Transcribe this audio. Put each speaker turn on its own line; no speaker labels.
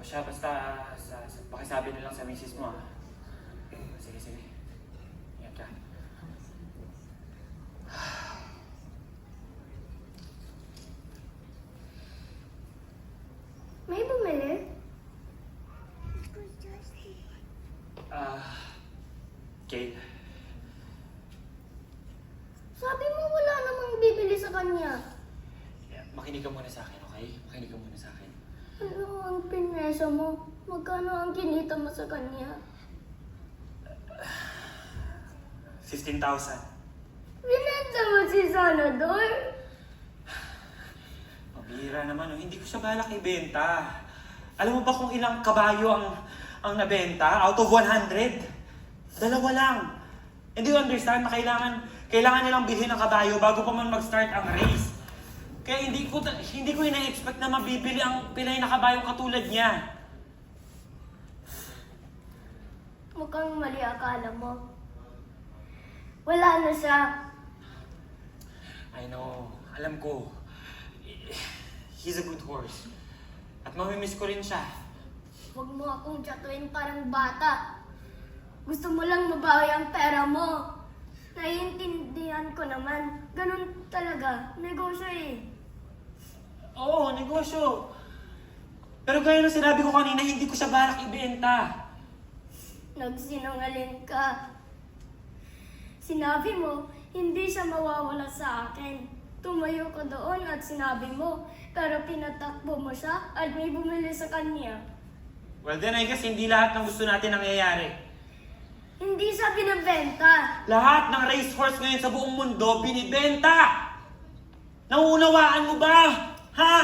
O siya, basta pakisabi na lang sa misis mo, ah. Sige, sige. Ingat ka.
May bumili?
Kate.
Sabi mo wala namang bibili sa kanya.
Makinig ka muna sa akin, okay? Makinig ka muna sa akin.
Ano ang pinesa mo? Magkano ang kinita mo sa kanya?
15,000.
Binenta mo si Sanador?
Mabihira naman, oh. Hindi ko siya balak ibenta. Alam mo ba kung ilang kabayo ang nabenta out of 100? Dalawa lang. Hindi you understand na kailangan nilang bilhin ang kabayo bago pa man mag-start ang race. Kaya hindi ko ina-expect na mabibili ang pilay na kabayong katulad niya.
Mukhang mali akala mo. Wala na siya.
I know. Alam ko. He's a good horse. At mamimiss ko rin siya.
Huwag mo akong tsatuin parang bata. Gusto mo lang mabawi ang pera mo. Naiintindihan ko naman. Ganun talaga. Negosyo eh.
Oo, negosyo. Pero gaya ng sinabi ko kanina, hindi ko siya balak ibenta.
Nagsinungaling ka. Sinabi mo, hindi siya mawawala sa akin. Tumayo ka doon at sinabi mo, pero pinatakbo mo siya at may bumili sa kanya.
Well then, I guess hindi lahat ng gusto natin nangyayari.
Hindi siya binibenta.
Lahat ng racehorse ngayon sa buong mundo, binibenta! Nauunawaan mo ba? Ha?